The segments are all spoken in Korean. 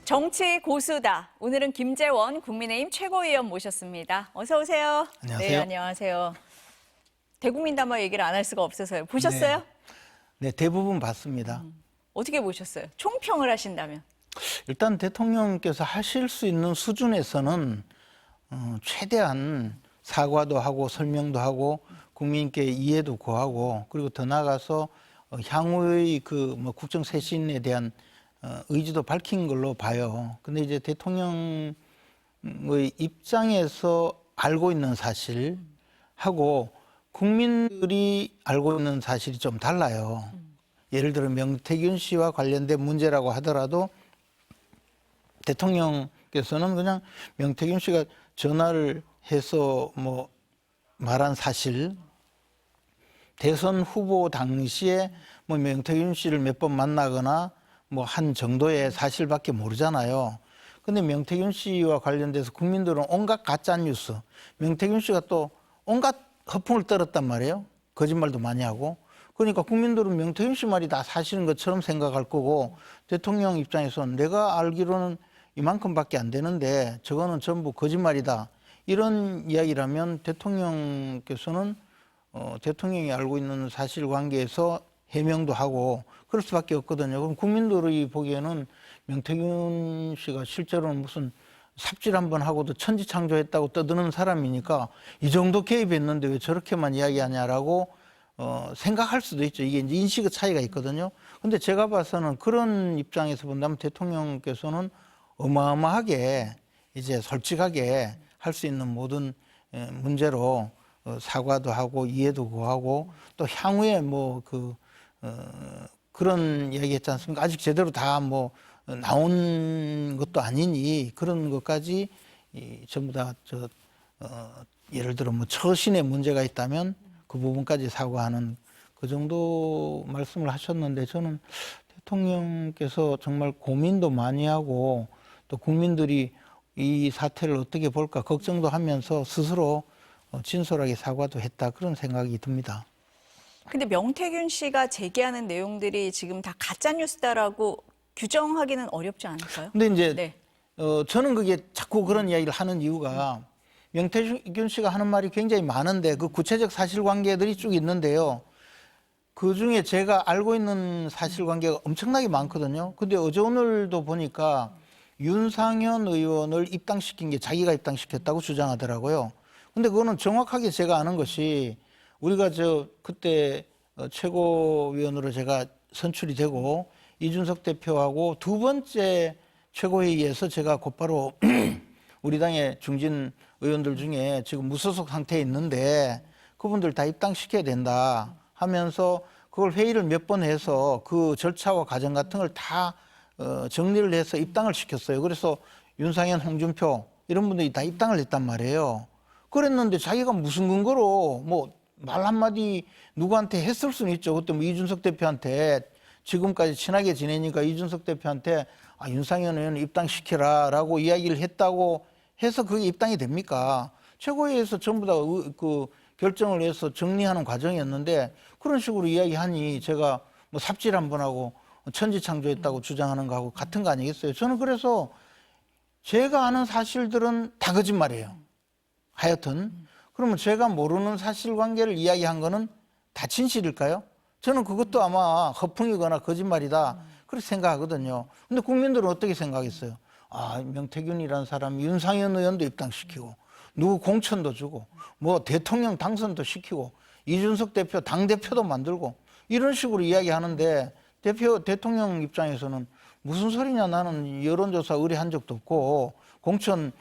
정치 고수다. 오늘은 김재원 국민의힘 최고위원 모셨습니다. 어서 오세요. 안녕하세요. 네, 안녕하세요. 대국민 담화 얘기를 안 할 수가 없어서요. 보셨어요? 네, 대부분 봤습니다. 어떻게 보셨어요? 총평을 하신다면. 일단 대통령께서 하실 수 있는 수준에서는 최대한 사과도 하고 설명도 하고 국민께 이해도 구하고 그리고 더 나아가서 향후의 국정 쇄신에 대한 의지도 밝힌 걸로 봐요. 근데 이제 대통령의 입장에서 알고 있는 사실하고 국민들이 알고 있는 사실이 좀 달라요. 예를 들어 명태균 씨와 관련된 문제라고 하더라도 대통령께서는 그냥 명태균 씨가 전화를 해서 말한 사실, 대선 후보 당시에 명태균 씨를 몇 번 만나거나 한 정도의 사실밖에 모르잖아요. 근데 명태균 씨와 관련돼서 국민들은 온갖 가짜 뉴스, 명태균 씨가 또 온갖 허풍을 떨었단 말이에요. 거짓말도 많이 하고. 그러니까 국민들은 명태균 씨 말이 다 사실인 것처럼 생각할 거고, 대통령 입장에서는 내가 알기로는 이만큼밖에 안 되는데 저거는 전부 거짓말이다. 이런 이야기라면 대통령께서는 대통령이 알고 있는 사실관계에서 해명도 하고 그럴 수밖에 없거든요. 그럼 국민들이 보기에는 명태균 씨가 실제로는 무슨 삽질 한번 하고도 천지창조했다고 떠드는 사람이니까 이 정도 개입했는데 왜 저렇게만 이야기하냐라고 생각할 수도 있죠. 이게 이제 인식의 차이가 있거든요. 근데 제가 봐서는 그런 입장에서 본다면 대통령께서는 어마어마하게 이제 솔직하게 할 수 있는 모든 문제로 사과도 하고 이해도 구하고 또 향후에 그런 이야기 했지 않습니까? 아직 제대로 다 나온 것도 아니니 그런 것까지 전부 다 예를 들어 처신에 문제가 있다면 그 부분까지 사과하는 그 정도 말씀을 하셨는데 저는 대통령께서 정말 고민도 많이 하고 또 국민들이 이 사태를 어떻게 볼까 걱정도 하면서 스스로 진솔하게 사과도 했다 그런 생각이 듭니다. 근데 명태균 씨가 제기하는 내용들이 지금 다 가짜 뉴스다라고 규정하기는 어렵지 않을까요? 근데 이제 네. 저는 그게 자꾸 그런 이야기를 하는 이유가 명태균 씨가 하는 말이 굉장히 많은데 그 구체적 사실관계들이 쭉 있는데요. 그 중에 제가 알고 있는 사실관계가 엄청나게 많거든요. 근데 어제 오늘도 보니까 윤상현 의원을 입당시킨 게 자기가 입당시켰다고 주장하더라고요. 근데 그거는 정확하게 제가 아는 것이 우리가 그때 최고위원으로 제가 선출이 되고 이준석 대표하고 두 번째 최고회의에서 제가 곧바로 우리 당의 중진 의원들 중에 지금 무소속 상태에 있는데 그분들 다 입당시켜야 된다 하면서 그걸 회의를 몇 번 해서 그 절차와 과정 같은 걸 다 정리를 해서 입당을 시켰어요. 그래서 윤상현, 홍준표 이런 분들이 다 입당을 했단 말이에요. 그랬는데 자기가 무슨 근거로 말 한마디 누구한테 했을 수는 있죠. 그때 이준석 대표한테 지금까지 친하게 지내니까 이준석 대표한테 윤상현 의원 입당시켜라 라고 이야기를 했다고 해서 그게 입당이 됩니까? 최고위에서 전부 다 결정을 해서 정리하는 과정이었는데 그런 식으로 이야기하니 제가 삽질 한번 하고 천지창조했다고 주장하는 거하고 같은 거 아니겠어요? 저는 그래서 제가 아는 사실들은 다 거짓말이에요. 하여튼 그러면 제가 모르는 사실관계를 이야기한 거는 다 진실일까요? 저는 그것도 아마 허풍이거나 거짓말이다 그렇게 생각하거든요. 근데 국민들은 어떻게 생각했어요? 명태균이라는 사람이 윤상현 의원도 입당시키고 누구 공천도 주고 대통령 당선도 시키고 이준석 대표 당대표도 만들고 이런 식으로 이야기하는데 대통령 입장에서는 무슨 소리냐 나는 여론조사 의뢰한 적도 없고 공천에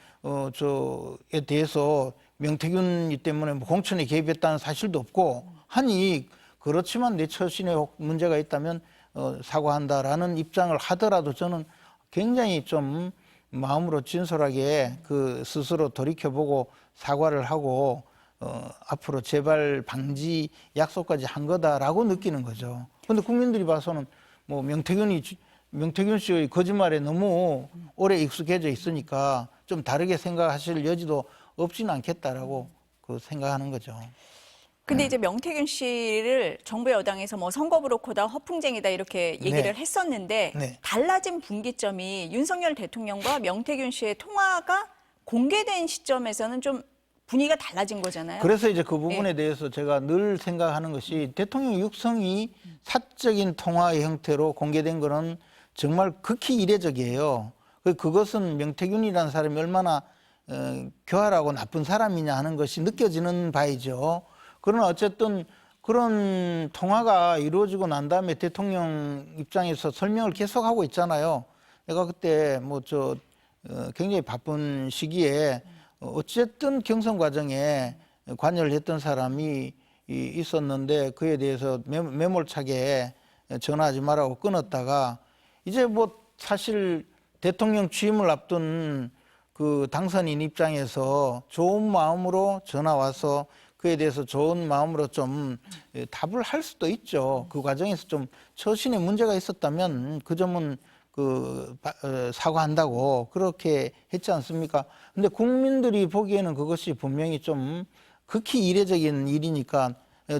대해서 명태균이 때문에 공천에 개입했다는 사실도 없고 하니 그렇지만 내 처신에 문제가 있다면 사과한다라는 입장을 하더라도 저는 굉장히 좀 마음으로 진솔하게 스스로 돌이켜보고 사과를 하고 앞으로 재발 방지 약속까지 한 거다라고 느끼는 거죠. 그런데 국민들이 봐서는 명태균 씨의 거짓말에 너무 오래 익숙해져 있으니까 좀 다르게 생각하실 여지도 없지는 않겠다라고 생각하는 거죠. 근데 이제 명태균 씨를 정부 여당에서 뭐 선거 브로커다, 허풍쟁이다 이렇게 얘기를 네. 했었는데 네. 달라진 분기점이 윤석열 대통령과 명태균 씨의 통화가 공개된 시점에서는 좀 분위기가 달라진 거잖아요. 그래서 이제 그 부분에 대해서 제가 늘 생각하는 것이 대통령 육성이 사적인 통화의 형태로 공개된 거는 정말 극히 이례적이에요. 그것은 명태균이라는 사람이 얼마나 교활하고 나쁜 사람이냐 하는 것이 느껴지는 바이죠. 그러나 어쨌든 그런 통화가 이루어지고 난 다음에 대통령 입장에서 설명을 계속하고 있잖아요. 내가 그때 굉장히 바쁜 시기에 어쨌든 경선 과정에 관여를 했던 사람이 있었는데 그에 대해서 매몰차게 전화하지 말라고 끊었다가 이제 사실 대통령 취임을 앞둔 그 당선인 입장에서 좋은 마음으로 전화 와서 그에 대해서 좋은 마음으로 좀 답을 할 수도 있죠. 그 과정에서 좀 처신에 문제가 있었다면 그 점은 사과한다고 그렇게 했지 않습니까? 근데 국민들이 보기에는 그것이 분명히 좀 극히 이례적인 일이니까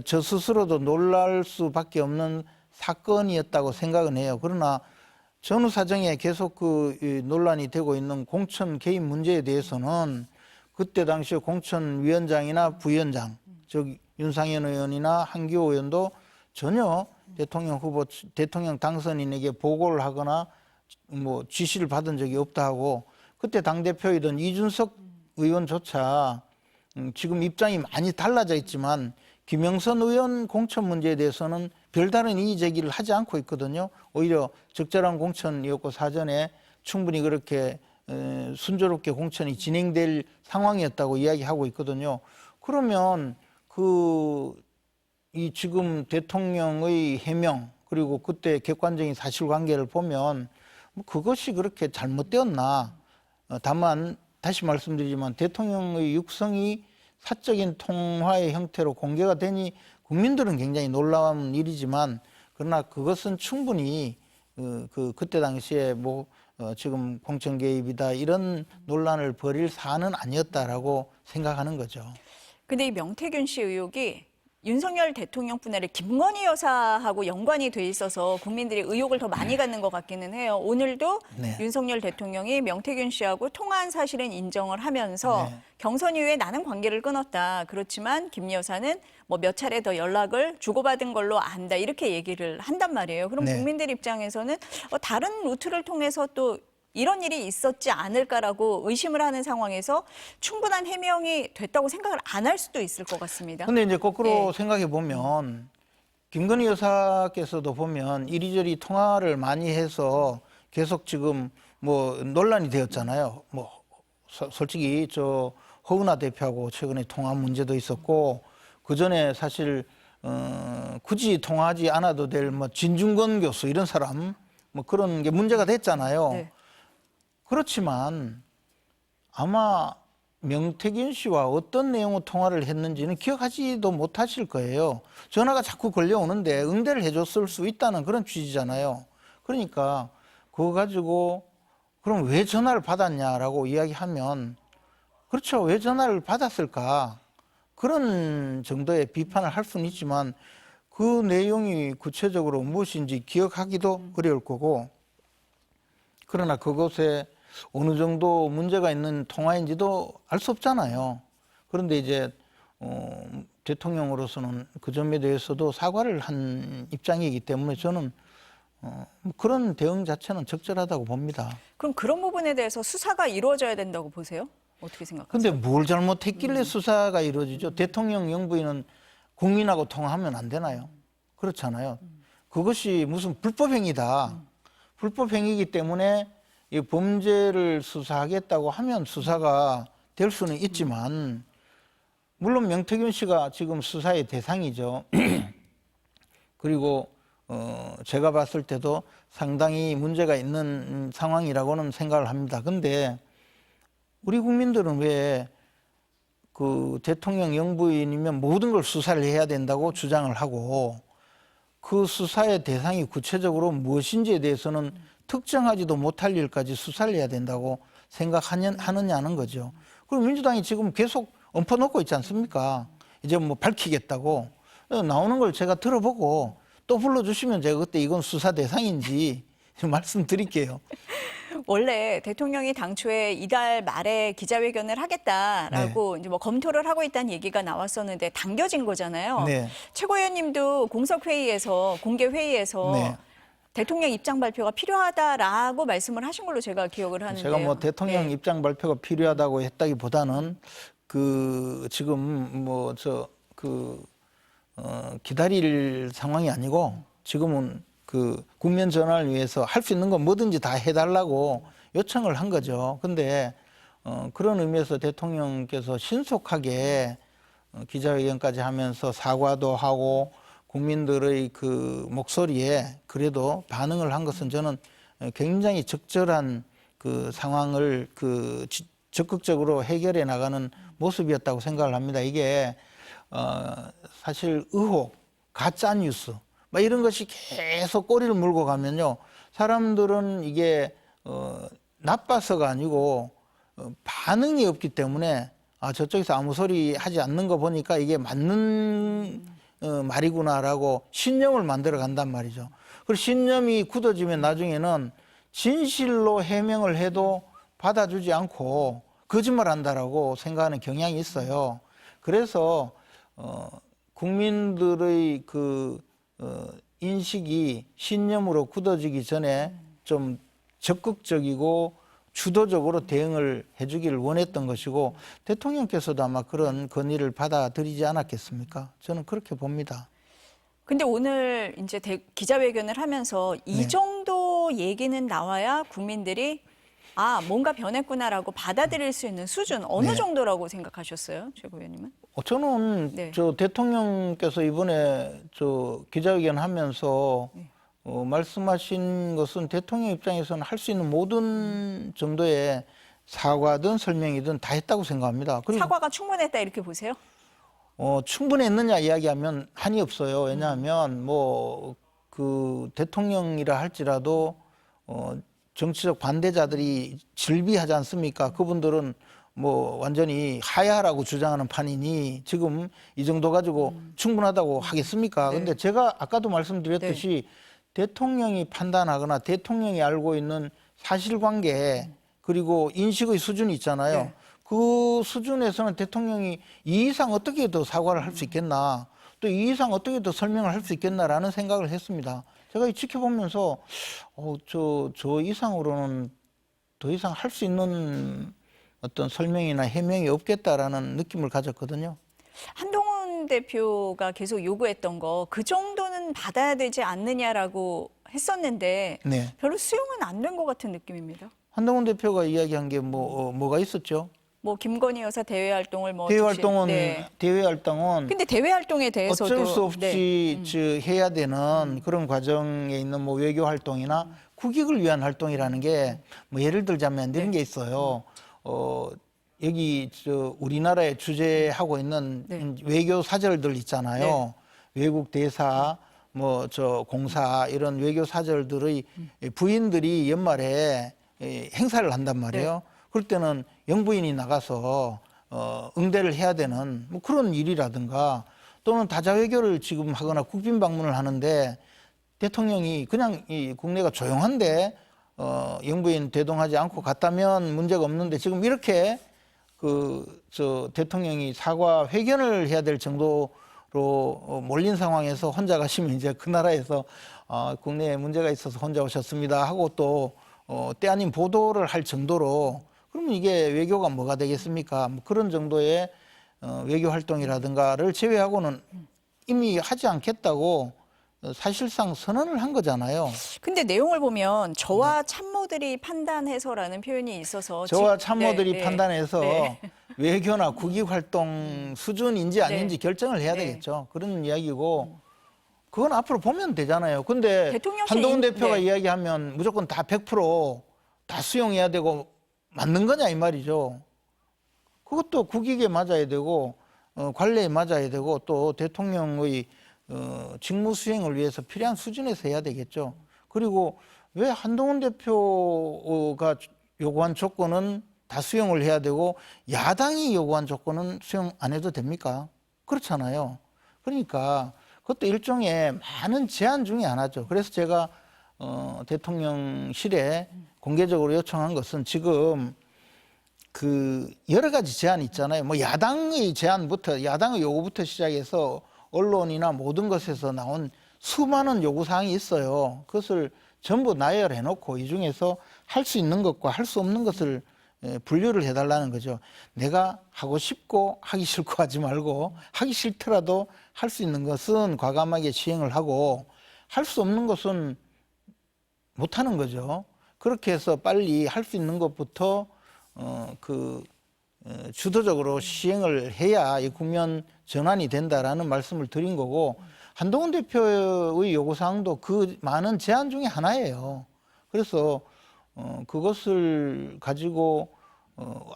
저 스스로도 놀랄 수밖에 없는 사건이었다고 생각은 해요. 그러나 전후 사정에 계속 논란이 되고 있는 공천 개입 문제에 대해서는 그때 당시에 공천위원장이나 부위원장, 즉 윤상현 의원이나 한기호 의원도 전혀 대통령 당선인에게 보고를 하거나 지시를 받은 적이 없다 하고 그때 당대표이던 이준석 의원조차 지금 입장이 많이 달라져 있지만 김영선 의원 공천 문제에 대해서는 별다른 이의 제기를 하지 않고 있거든요. 오히려 적절한 공천이었고 사전에 충분히 그렇게 순조롭게 공천이 진행될 상황이었다고 이야기하고 있거든요. 그러면 이 지금 대통령의 해명 그리고 그때 객관적인 사실관계를 보면 그것이 그렇게 잘못되었나. 다만 다시 말씀드리지만 대통령의 육성이 사적인 통화의 형태로 공개가 되니 국민들은 굉장히 놀라운 일이지만 그러나 그것은 충분히 그때 당시에 지금 공천 개입이다 이런 논란을 벌일 사안은 아니었다라고 생각하는 거죠. 근데 이 명태균 씨 의혹이 윤석열 대통령뿐 아니라 김건희 여사하고 연관이 돼 있어서 국민들이 의혹을 더 많이 갖는 것 같기는 해요. 오늘도 네. 윤석열 대통령이 명태균 씨하고 통화한 사실은 인정을 하면서 네. 경선 이후에 나는 관계를 끊었다. 그렇지만 김 여사는 몇 차례 더 연락을 주고받은 걸로 안다. 이렇게 얘기를 한단 말이에요. 그럼 네. 국민들 입장에서는 다른 루트를 통해서 또 이런 일이 있었지 않을까라고 의심을 하는 상황에서 충분한 해명이 됐다고 생각을 안 할 수도 있을 것 같습니다. 근데 이제 거꾸로 예. 생각해 보면 김건희 여사께서도 보면 이리저리 통화를 많이 해서 계속 지금 논란이 되었잖아요. 솔직히 허은하 대표하고 최근에 통화 문제도 있었고 그 전에 사실 굳이 통화하지 않아도 될 진중권 교수 이런 사람 그런 게 문제가 됐잖아요. 네. 그렇지만 아마 명태균 씨와 어떤 내용의 통화를 했는지는 기억하지도 못하실 거예요. 전화가 자꾸 걸려오는데 응대를 해줬을 수 있다는 그런 취지잖아요. 그러니까 그거 가지고 그럼 왜 전화를 받았냐라고 이야기하면 그렇죠. 왜 전화를 받았을까? 그런 정도의 비판을 할 수는 있지만 그 내용이 구체적으로 무엇인지 기억하기도 어려울 거고 그러나 그것에 어느 정도 문제가 있는 통화인지도 알 수 없잖아요. 그런데 이제 대통령으로서는 그 점에 대해서도 사과를 한 입장이기 때문에 저는 그런 대응 자체는 적절하다고 봅니다. 그럼 그런 부분에 대해서 수사가 이루어져야 된다고 보세요? 어떻게 생각하세요? 근데 뭘 잘못했길래 수사가 이루어지죠? 대통령 영부인은 국민하고 통화하면 안 되나요? 그렇잖아요. 그것이 무슨 불법행위다. 불법행위이기 때문에 이 범죄를 수사하겠다고 하면 수사가 될 수는 있지만 물론 명태균 씨가 지금 수사의 대상이죠. 그리고 제가 봤을 때도 상당히 문제가 있는 상황이라고는 생각을 합니다. 근데 우리 국민들은 왜 그 대통령 영부인이면 모든 걸 수사를 해야 된다고 주장을 하고 그 수사의 대상이 구체적으로 무엇인지에 대해서는 특정하지도 못할 일까지 수사를 해야 된다고 생각하느냐는 거죠. 그리고 민주당이 지금 계속 엎어놓고 있지 않습니까? 이제 뭐 밝히겠다고 나오는 걸 제가 들어보고 또 불러주시면 제가 그때 이건 수사 대상인지 말씀드릴게요. 원래 대통령이 당초에 이달 말에 기자회견을 하겠다라고 이제 뭐 검토를 하고 있다는 얘기가 나왔었는데 당겨진 거잖아요. 네. 최고위원님도 공석회의에서 공개 회의에서 네. 대통령 입장 발표가 필요하다라고 말씀을 하신 걸로 제가 기억을 하는데 제가 뭐 대통령 입장 발표가 필요하다고 했다기보다는 그 지금 뭐 기다릴 상황이 아니고 지금은 그 국면 전환을 위해서 할 수 있는 건 뭐든지 다 해달라고 요청을 한 거죠. 근데 그런 의미에서 대통령께서 신속하게 기자회견까지 하면서 사과도 하고 국민들의 그 목소리에 그래도 반응을 한 것은 저는 굉장히 적절한 그 상황을 적극적으로 해결해 나가는 모습이었다고 생각을 합니다. 이게 사실 의혹, 가짜 뉴스 막 이런 것이 계속 꼬리를 물고 가면요, 사람들은 이게 나빠서가 아니고 반응이 없기 때문에 저쪽에서 아무 소리 하지 않는 거 보니까 이게 맞는 말이구나라고 신념을 만들어 간단 말이죠. 그리고 신념이 굳어지면 나중에는 진실로 해명을 해도 받아주지 않고 거짓말한다라고 생각하는 경향이 있어요. 그래서 국민들의 그 인식이 신념으로 굳어지기 전에 좀 적극적이고 주도적으로 대응을 해주기를 원했던 것이고 대통령께서도 아마 그런 건의를 받아들이지 않았겠습니까? 저는 그렇게 봅니다. 근데 오늘 이제 기자회견을 하면서 이 정도 얘기는 나와야 국민들이 뭔가 변했구나라고 받아들일 수 있는 수준 어느 정도라고 생각하셨어요, 최고위원님은? 저는 대통령께서 이번에 기자회견 하면서 말씀하신 것은 대통령 입장에서는 할 수 있는 모든 정도의 사과든 설명이든 다 했다고 생각합니다. 그리고 사과가 충분했다 이렇게 보세요? 충분했느냐 이야기하면 한이 없어요. 왜냐하면 그 대통령이라 할지라도 정치적 반대자들이 질비하지 않습니까? 그분들은 완전히 하야라고 주장하는 판이니 지금 이 정도 가지고 충분하다고 하겠습니까? 네. 근데 제가 아까도 말씀드렸듯이 대통령이 판단하거나 대통령이 알고 있는 사실관계 그리고 인식의 수준이 있잖아요. 그 수준에서는 대통령이 이 이상 어떻게 더 사과를 할 수 있겠나, 또 이 이상 어떻게 더 설명을 할 수 있겠나라는 생각을 했습니다. 제가 지켜보면서 저 이상으로는 더 이상 할 수 있는 어떤 설명이나 해명이 없겠다라는 느낌을 가졌거든요. 한동훈 대표가 계속 요구했던 거 그 정도는 받아야 되지 않느냐라고 했었는데 별로 수용은 안 된 것 같은 느낌입니다. 한동훈 대표가 이야기한 게 뭐가 있었죠? 김건희 여사 대외 활동을 대외 활동은 근데 대외 활동에 대해서도 어쩔 수 없이 해야 되는 그런 과정에 있는 외교 활동이나 국익을 위한 활동이라는 게 예를 들자면 이런 게 있어요. 여기 우리나라에 주재하고 있는 외교 사절들 있잖아요. 외국 대사, 공사 이런 외교 사절들의 부인들이 연말에 행사를 한단 말이에요. 그럴 때는 영부인이 나가서 응대를 해야 되는 그런 일이라든가 또는 다자외교를 지금 하거나 국빈 방문을 하는데 대통령이 그냥 국내가 조용한데 영부인 대동하지 않고 갔다면 문제가 없는데 지금 이렇게 대통령이 사과 회견을 해야 될 정도로 몰린 상황에서 혼자 가시면 이제 그 나라에서 국내에 문제가 있어서 혼자 오셨습니다 하고 또 때 아닌 보도를 할 정도로 그러면 이게 외교가 뭐가 되겠습니까? 그런 정도의 외교 활동이라든가를 제외하고는 이미 하지 않겠다고 사실상 선언을 한 거잖아요. 근데 내용을 보면 저와 참모들이 판단해서라는 표현이 있어서 저와 참모들이 판단해서 외교나 국익 활동 수준인지 아닌지 결정을 해야 되겠죠. 그런 이야기고 그건 앞으로 보면 되잖아요. 근데 한동훈 대표가 이야기하면 무조건 다 100% 수용해야 되고 맞는 거냐 이 말이죠. 그것도 국익에 맞아야 되고 관례에 맞아야 되고 또 대통령의 직무 수행을 위해서 필요한 수준에서 해야 되겠죠. 그리고 왜 한동훈 대표가 요구한 조건은 다 수용을 해야 되고 야당이 요구한 조건은 수용 안 해도 됩니까? 그렇잖아요. 그러니까 그것도 일종의 많은 제안 중에 하나죠. 그래서 제가 대통령실에 공개적으로 요청한 것은 지금 그 여러 가지 제안이 있잖아요. 뭐 야당의 제안부터 야당의 요구부터 시작해서 언론이나 모든 것에서 나온 수많은 요구 사항이 있어요. 그것을 전부 나열해 놓고 이 중에서 할 수 있는 것과 할 수 없는 것을 분류를 해달라는 거죠. 내가 하고 싶고 하기 싫고 하지 말고 하기 싫더라도 할 수 있는 것은 과감하게 시행을 하고 할 수 없는 것은 못 하는 거죠. 그렇게 해서 빨리 할 수 있는 것부터 주도적으로 시행을 해야 이 국면 전환이 된다라는 말씀을 드린 거고, 한동훈 대표의 요구사항도 그 많은 제안 중에 하나예요. 그래서 그것을 가지고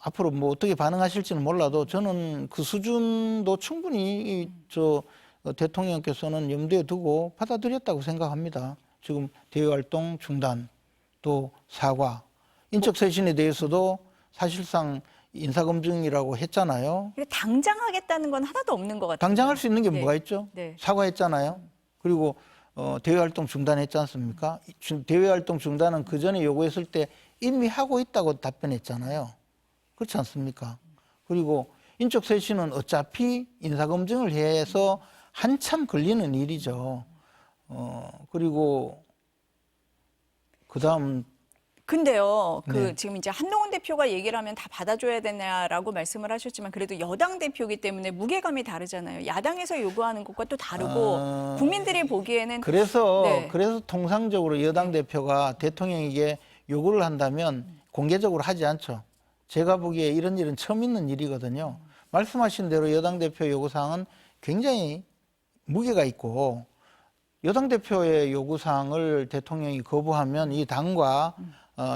앞으로 뭐 어떻게 반응하실지는 몰라도 저는 그 수준도 충분히 대통령께서는 염두에 두고 받아들였다고 생각합니다. 지금 대외활동 중단, 또 사과, 인적쇄신에 대해서도 사실상 인사검증이라고 했잖아요. 당장 하겠다는 건 하나도 없는 것 같아요. 당장 할 수 있는 게 네. 뭐가 있죠? 네. 사과했잖아요. 그리고 대외활동 중단했지 않습니까? 대외활동 중단은 그 전에 요구했을 때 이미 하고 있다고 답변했잖아요. 그렇지 않습니까? 그리고 인적쇄신은 어차피 인사검증을 해서 한참 걸리는 일이죠. 그리고 그다음 근데요, 네. 지금 이제 한동훈 대표가 얘기를 하면 다 받아줘야 되냐라고 말씀을 하셨지만 그래도 여당 대표이기 때문에 무게감이 다르잖아요. 야당에서 요구하는 것과 또 다르고 국민들이 보기에는 그래서 네. 통상적으로 여당 대표가 대통령에게 요구를 한다면 공개적으로 하지 않죠. 제가 보기에 이런 일은 처음 있는 일이거든요. 말씀하신 대로 여당 대표 요구사항은 굉장히 무게가 있고, 여당 대표의 요구사항을 대통령이 거부하면 이 당과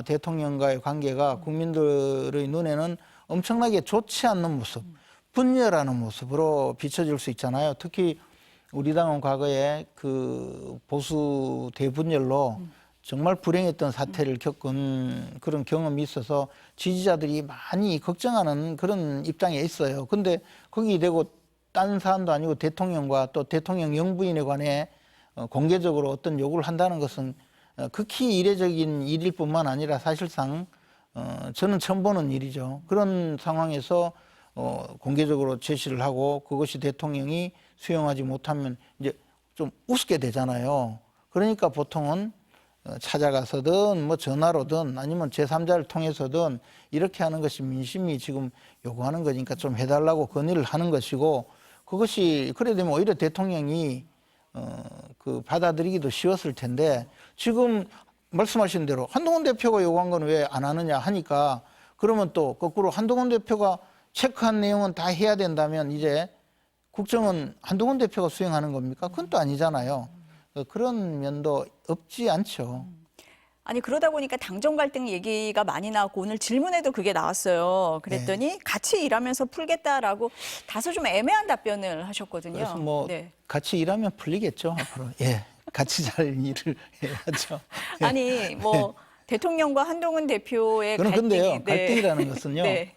대통령과의 관계가 국민들의 눈에는 엄청나게 좋지 않는 모습, 분열하는 모습으로 비춰질 수 있잖아요. 특히 우리 당은 과거에 그 보수 대분열로 정말 불행했던 사태를 겪은 그런 경험이 있어서 지지자들이 많이 걱정하는 그런 입장에 있어요. 근데 거기 대고 딴 사안도 아니고 대통령과 또 대통령 영부인에 관해 공개적으로 어떤 요구를 한다는 것은 극히 이례적인 일일 뿐만 아니라 사실상 저는 처음 보는 일이죠. 그런 상황에서 공개적으로 제시를 하고 그것이 대통령이 수용하지 못하면 이제 좀 우습게 되잖아요. 그러니까 보통은 찾아가서든 뭐 전화로든 아니면 제3자를 통해서든 이렇게 하는 것이 민심이 지금 요구하는 거니까 좀 해달라고 건의를 하는 것이고, 그것이 그래 되면 오히려 대통령이 받아들이기도 쉬웠을 텐데, 지금 말씀하신 대로 한동훈 대표가 요구한 건 왜 안 하느냐 하니까, 그러면 또 거꾸로 한동훈 대표가 체크한 내용은 다 해야 된다면 이제 국정은 한동훈 대표가 수행하는 겁니까? 그건 또 아니잖아요. 그런 면도 없지 않죠. 아니 그러다 보니까 당정 갈등 얘기가 많이 나왔고 오늘 질문에도 그게 나왔어요. 그랬더니 같이 일하면서 풀겠다라고 다소 좀 애매한 답변을 하셨거든요. 그래서 뭐 네. 같이 일하면 풀리겠죠 앞으로. 예, 같이 잘 일을 해야죠. 예. 아니 뭐 대통령과 한동훈 대표의 그럼 갈등이 근데요, 갈등이라는 것은요, 네.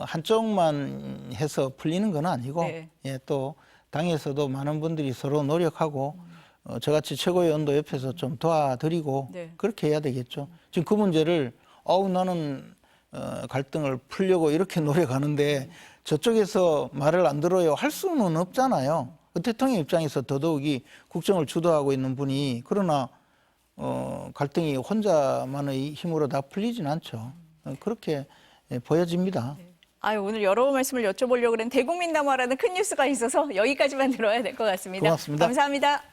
한쪽만 해서 풀리는 건 아니고, 네. 예, 또 당에서도 많은 분들이 서로 노력하고 저같이 최고의 언도 옆에서 좀 도와드리고 네. 그렇게 해야 되겠죠. 지금 그 문제를 나는 갈등을 풀려고 이렇게 노력하는데 저쪽에서 말을 안 들어요 할 수는 없잖아요. 대통령 입장에서 더더욱이 국정을 주도하고 있는 분이, 그러나 갈등이 혼자만의 힘으로 다 풀리진 않죠. 그렇게 보여집니다. 아유, 오늘 여러 말씀을 여쭤보려고 그랬는데 대국민 담화라는 큰 뉴스가 있어서 여기까지만 들어야 될 것 같습니다. 고맙습니다. 감사합니다.